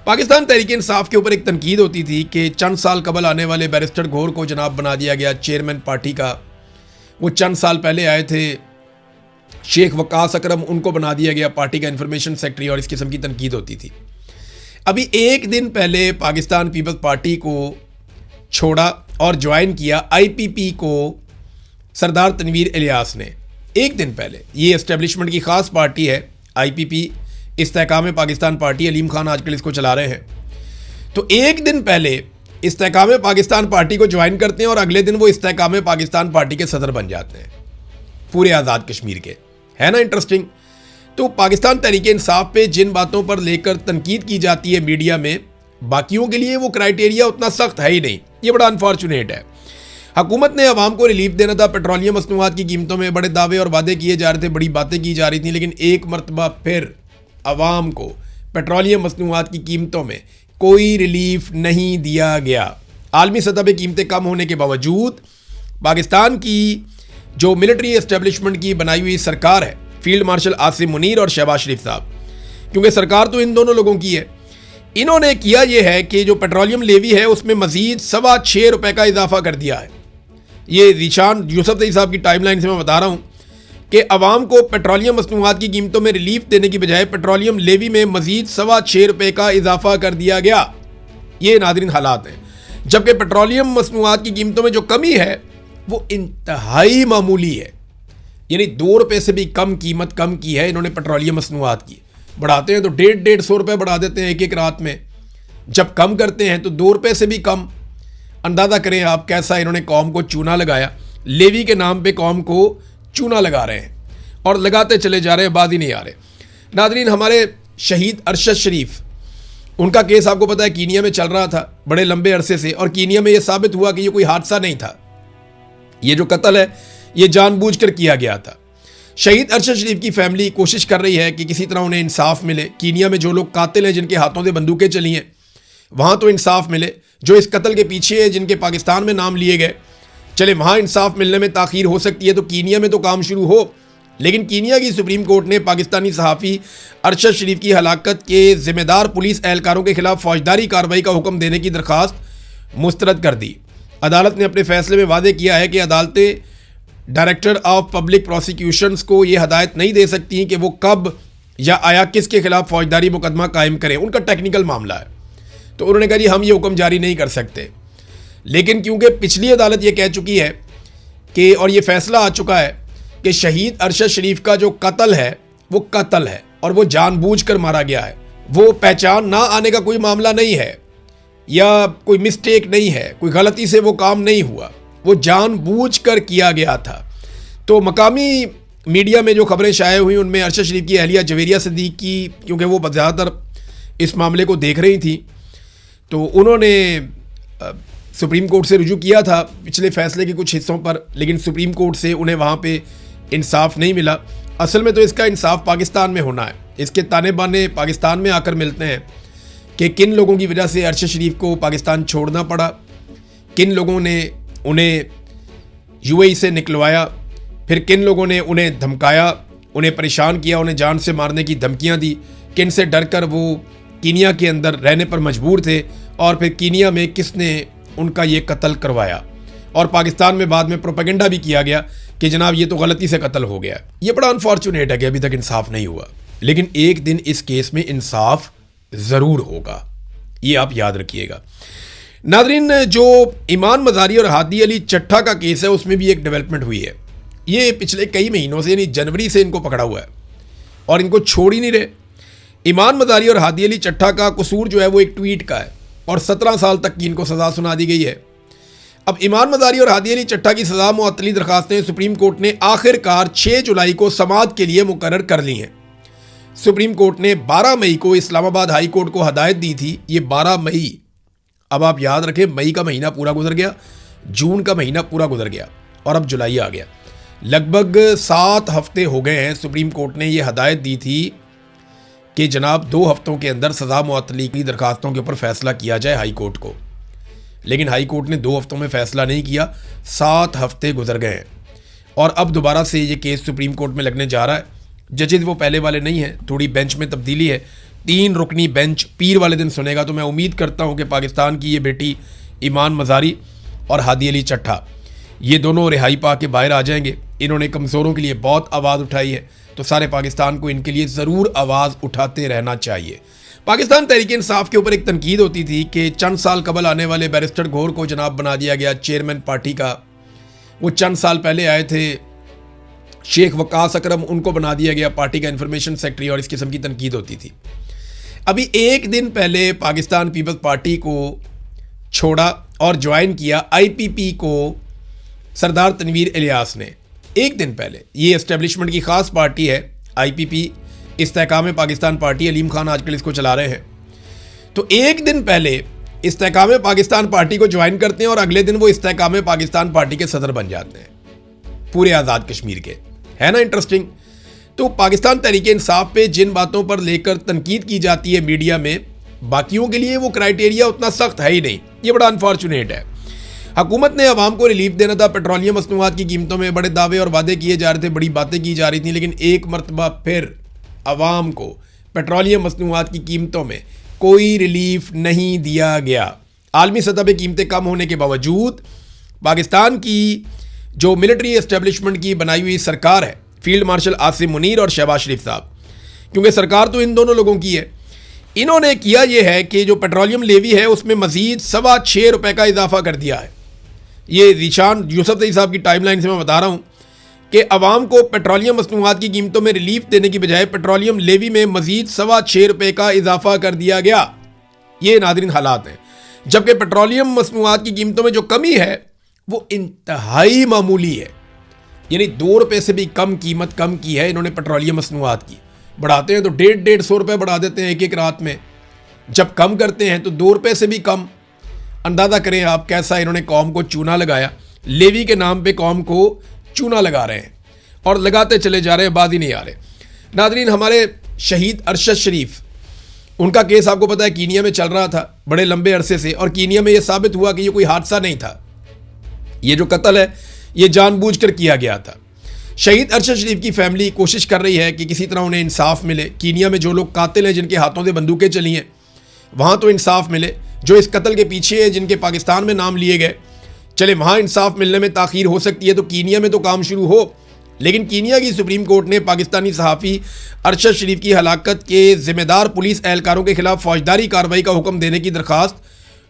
पाकिस्तान तहरीक इंसाफ के ऊपर एक तनकीद होती थी कि चंद साल कबल आने वाले बैरिस्टर गौहर को जनाब बना दिया गया चेयरमैन पार्टी का। वो चंद साल पहले आए थे। शेख वकास अकरम, उनको बना दिया गया पार्टी का इंफॉर्मेशन सेक्रेटरी, और इस किस्म की तनकीद होती थी। अभी एक दिन पहले पाकिस्तान पीपल्स पार्टी को छोड़ा और ज्वाइन किया IPP को सरदार तनवीर इलियास ने। एक दिन पहले, ये एस्टेब्लिशमेंट की ख़ास पार्टी है IPP, इस्तेहकाम पाकिस्तान पार्टी, अलीम खान आजकल इसको चला रहे हैं। तो एक दिन पहले इस्तेहकाम पाकिस्तान पार्टी को ज्वाइन करते हैं और अगले दिन वो इस्तेहकाम पाकिस्तान पार्टी के सदर बन जाते हैं पूरे आज़ाद कश्मीर के। है ना इंटरेस्टिंग। तो पाकिस्तान तहरीक इंसाफ पे जिन बातों पर लेकर तनकीद की जाती है मीडिया में, बाकियों के लिए वो क्राइटेरिया उतना सख्त है ही नहीं। ये बड़ा अनफॉर्चुनेट है। हुकूमत ने अवाम को रिलीफ देना था, पेट्रोलियम मसनूआत की कीमतों में बड़े दावे और वादे किए जा रहे थे, बड़ी बातें की जा रही थी, लेकिन एक मरतबा फिर अवाम को पेट्रोलियम मसनूआत की कीमतों में कोई रिलीफ नहीं दिया गया। आलमी सतह पर कीमतें कम होने के बावजूद पाकिस्तान की जो मिलिट्री एस्टेब्लिशमेंट की बनाई हुई सरकार है, फील्ड मार्शल आसिम मुनीर और शहबाज शरीफ साहब, क्योंकि सरकार तो इन दोनों लोगों की है, इन्होंने किया यह है कि जो पेट्रोलियम लेवी है उसमें मजीद 6.25 रुपये का इजाफा कर दिया है। ये ज़ीशान यूसुफ साहब की टाइमलाइन से मैं बता रहा हूँ कि अवाम को पेट्रोलियम मसनूआत की कीमतों में रिलीफ देने की बजाय पेट्रोलियम लेवी में मजीद 6.25 रुपये का इजाफा कर दिया गया। ये नाज़रीन हालात हैं। जबकि पेट्रोलियम मसनूआत की कीमतों में जो कमी है वो इंतहाई मामूली है, यानी 2 रुपये से भी कम कीमत कम की है इन्होंने पेट्रोलियम मसनूआत की। बढ़ाते हैं तो 150 रुपये बढ़ा देते हैं एक एक रात में, जब कम करते हैं तो 2 रुपये से भी कम। अंदाज़ा करें आप कैसा इन्होंने कौम को चूना लगाया। लेवी के नाम पे कौम को चूना लगा रहे हैं और लगाते चले जा रहे हैं, बात ही नहीं आ रहे। नाज़रीन, हमारे शहीद अरशद शरीफ, उनका केस आपको पता है कीनिया में चल रहा था बड़े लंबे अरसे से, और कीनिया में यह साबित हुआ कि ये कोई हादसा नहीं था, ये जो कत्ल है ये जानबूझकर किया गया था। शहीद अरशद शरीफ की फैमिली कोशिश कर रही है कि किसी तरह उन्हें इंसाफ मिले। कीनिया में जो लोग कातिल हैं, जिनके हाथों से बंदूकें चली हैं, वहाँ तो इंसाफ मिले। जो इस कत्ल के पीछे है, जिनके पाकिस्तान में नाम लिए गए, चले वहाँ इंसाफ मिलने में ताख़ीर हो सकती है तो कीनिया में तो काम शुरू हो। लेकिन कीनिया की सुप्रीम कोर्ट ने पाकिस्तानी सहाफ़ी अरशद शरीफ की हलाकत के ज़िम्मेदार पुलिस एहलकारों के खिलाफ फौजदारी कार्रवाई का हुक्म देने की दरख्वास्त मुस्तरद कर दी। अदालत ने अपने फैसले में वादे किया है कि अदालतें डायरेक्टर ऑफ पब्लिक प्रोसिक्यूशंस को ये हदायत नहीं दे सकती कि वो कब या आया किसके खिलाफ फौजदारी मुकदमा कायम करें, उनका टेक्निकल मामला है। तो उन्होंने कहा जी हम ये हुक्म जारी नहीं कर सकते। लेकिन क्योंकि पिछली अदालत ये कह चुकी है कि, और ये फैसला आ चुका है कि शहीद अरशद शरीफ का जो कत्ल है वो कत्ल है और वो जानबूझकर मारा गया है, वो पहचान ना आने का कोई मामला नहीं है या कोई मिस्टेक नहीं है, कोई गलती से वो काम नहीं हुआ, वो जानबूझकर किया गया था। तो मकामी मीडिया में जो खबरें शाये हुई उनमें अरशद शरीफ की अहलिया जवेरिया सिद्दीक की, क्योंकि वो ज़्यादातर इस मामले को देख रही थी, तो उन्होंने सुप्रीम कोर्ट से रुजू किया था पिछले फैसले के कुछ हिस्सों पर, लेकिन सुप्रीम कोर्ट से उन्हें वहाँ पे इंसाफ नहीं मिला। असल में तो इसका इंसाफ पाकिस्तान में होना है। इसके ताने बाने पाकिस्तान में आकर मिलते हैं कि किन लोगों की वजह से अरशद शरीफ को पाकिस्तान छोड़ना पड़ा, किन लोगों ने उन्हें UAE से निकलवाया, फिर किन लोगों ने उन्हें धमकाया, उन्हें परेशान किया, उन्हें जान से मारने की धमकियां दी, किन से डरकर वो कीनिया के अंदर रहने पर मजबूर थे, और फिर कीनिया में किसने उनका ये कत्ल करवाया। और पाकिस्तान में बाद में प्रोपेगेंडा भी किया गया कि जनाब ये तो गलती से कत्ल हो गया। ये बड़ा अनफॉर्चुनेट है कि अभी तक इंसाफ नहीं हुआ, लेकिन एक दिन इस केस में इंसाफ ज़रूर होगा, ये आप याद रखिएगा। नाज़रीन, जो ईमान मज़ारी और हादी अली चट्ठा का केस है उसमें भी एक डेवलपमेंट हुई है। ये पिछले कई महीनों से, यानी जनवरी से इनको पकड़ा हुआ है और इनको छोड़ ही नहीं रहे। ईमान मज़ारी और हादी अली चट्ठा का कसूर जो है वो एक ट्वीट का है और 17 साल तक की इनको सज़ा सुना दी गई है। अब ईमान मज़ारी और हादी अली चट्ठा की सज़ा मुअत्तली दरखास्तें सुप्रीम कोर्ट ने आखिरकार 6 जुलाई को समाअत के लिए मुकर्रर कर ली हैं। सुप्रीम कोर्ट ने 12 मई को इस्लामाबाद हाई कोर्ट को हदायत दी थी। ये 12 मई, अब आप याद रखें, मई का महीना पूरा गुजर गया, जून का महीना पूरा गुजर गया और अब जुलाई आ गया। लगभग 7 हफ्ते हो गए हैं। सुप्रीम कोर्ट ने यह हदायत दी थी कि जनाब 2 हफ्तों के अंदर सज़ा मुअत्तली की दरखास्तों के ऊपर फैसला किया जाए हाई कोर्ट को, लेकिन हाई कोर्ट ने 2 हफ्तों में फैसला नहीं किया। 7 हफ्ते गुजर गए हैं और अब दोबारा से ये केस सुप्रीम कोर्ट में लगने जा रहा है। जजेस वो पहले वाले नहीं हैं, थोड़ी बेंच में तब्दीली है, 3 रुकनी बेंच पीर वाले दिन सुनेगा। तो मैं उम्मीद करता हूं कि पाकिस्तान की ये बेटी ईमान मज़ारी और हादी अली चट्ठा ये दोनों रिहाई पा के बाहर आ जाएंगे। इन्होंने कमज़ोरों के लिए बहुत आवाज़ उठाई है, तो सारे पाकिस्तान को इनके लिए ज़रूर आवाज़ उठाते रहना चाहिए। पाकिस्तान तहरीक इंसाफ के ऊपर एक तनकीद होती थी कि चंद साल कबल आने वाले बैरिस्टर घोर को जनाब बना दिया गया चेयरमैन पार्टी का। वो चंद साल पहले आए थे, शेख वकास अकरम, उनको बना दिया गया पार्टी का इंफॉर्मेशन सेक्रेटरी, और इस किस्म की तनकीद होती थी। अभी एक दिन पहले पाकिस्तान पीपल्स पार्टी को छोड़ा और ज्वाइन किया IPP को सरदार तनवीर इलियास ने। एक दिन पहले, ये एस्टेब्लिशमेंट की ख़ास पार्टी है IPP, इस्तेहकाम पाकिस्तान पार्टी, अलीम खान आजकल इसको चला रहे हैं। तो एक दिन पहले इस्तेहकाम पाकिस्तान पार्टी को ज्वाइन करते हैं और अगले दिन वो इस्तेहकाम पाकिस्तान पार्टी के सदर बन जाते हैं, पूरे आज़ाद कश्मीर के। है ना इंटरेस्टिंग। तो पाकिस्तान तहरीक इंसाफ पे जिन बातों पर लेकर तनकीद की जाती है मीडिया में, बाकियों के लिए वो क्राइटेरिया उतना सख्त है ही नहीं। ये बड़ा अनफॉर्चुनेट है। हुकूमत ने अवाम को रिलीफ देना था, पेट्रोलियम मसनूआत की कीमतों में बड़े दावे और वादे किए जा रहे थे, बड़ी बातें की जा रही थी, लेकिन एक मरतबा फिर अवाम को पेट्रोलियम मसनूआत की कीमतों में कोई रिलीफ नहीं दिया गया। आलमी सतह पर कीमतें कम होने के बावजूद पाकिस्तान की जो मिलिट्री एस्टेब्लिशमेंट की बनाई हुई सरकार है, फील्ड मार्शल आसिम मुनीर और शहबाज शरीफ साहब, क्योंकि सरकार तो इन दोनों लोगों की है, इन्होंने किया यह है कि जो पेट्रोलियम लेवी है उसमें मजीद 6.25 रुपये का इजाफा कर दिया है। ये ज़ीशान यूसुफ साहब की टाइमलाइन से मैं बता रहा हूँ कि अवाम को पेट्रोलियम मसनूआत की कीमतों में रिलीफ देने की बजाय पेट्रोलियम लेवी में मजीद 6.25 रुपये का इजाफा कर दिया गया। ये नाज़रीन हालात हैं। जबकि पेट्रोलियम मसनूआत की कीमतों में जो कमी है वो इंतहाई मामूली है, यानी 2 रुपये से भी कम कीमत कम की है इन्होंने पेट्रोलियम मसनूआत की। बढ़ाते हैं तो 150-150 रुपये बढ़ा देते हैं एक रात में, जब कम करते हैं तो 2 रुपये से भी कम। अंदाज़ा करें आप कैसा इन्होंने कौम को चूना लगाया, लेवी के नाम पे कौम को चूना लगा रहे हैं और लगाते चले जा रहे हैं, बात ही नहीं आ रहे। नाज़रीन, हमारे शहीद अरशद शरीफ, उनका केस आपको पता है कीनिया में चल रहा था बड़े लंबे अरसे से, और कीनिया में यह साबित हुआ कि ये कोई हादसा नहीं था, ये जो कत्ल है ये जानबूझकर किया गया था। शहीद अरशद शरीफ की फैमिली कोशिश कर रही है कि किसी तरह उन्हें इंसाफ मिले। कीनिया में जो लोग कातिल हैं, जिनके हाथों से बंदूकें चली हैं, वहाँ तो इंसाफ मिले। जो इस कत्ल के पीछे हैं, जिनके पाकिस्तान में नाम लिए गए, चले वहाँ इंसाफ मिलने में ताख़ीर हो सकती है तो कीनिया में तो काम शुरू हो। लेकिन कीनिया की सुप्रीम कोर्ट ने पाकिस्तानी सहाफ़ी अरशद शरीफ की हलाकत के ज़िम्मेदार पुलिस एहलकारों के खिलाफ फौजदारी कार्रवाई का हुक्म देने की दरख्वास्त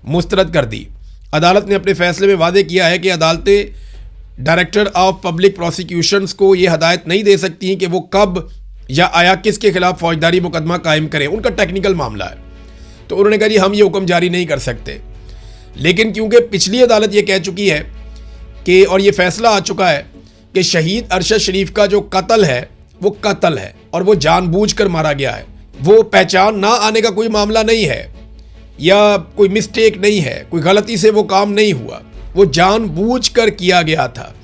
मुस्तरद कर दी। अदालत ने अपने फैसले में वादे किया है कि अदालतें डायरेक्टर ऑफ पब्लिक प्रोसिक्यूशंस को ये हदायत नहीं दे सकती कि वो कब या आया किसके खिलाफ फौजदारी मुकदमा कायम करें, उनका टेक्निकल मामला है। तो उन्होंने कहा जी हम ये हुक्म जारी नहीं कर सकते। लेकिन क्योंकि पिछली अदालत ये कह चुकी है कि, और ये फैसला आ चुका है कि शहीद अरशद शरीफ का जो कत्ल है वो कत्ल है और वो जानबूझकर मारा गया है, वो पहचान ना आने का कोई मामला नहीं है या कोई मिस्टेक नहीं है, कोई गलती से वो काम नहीं हुआ, वो जानबूझकर किया गया था।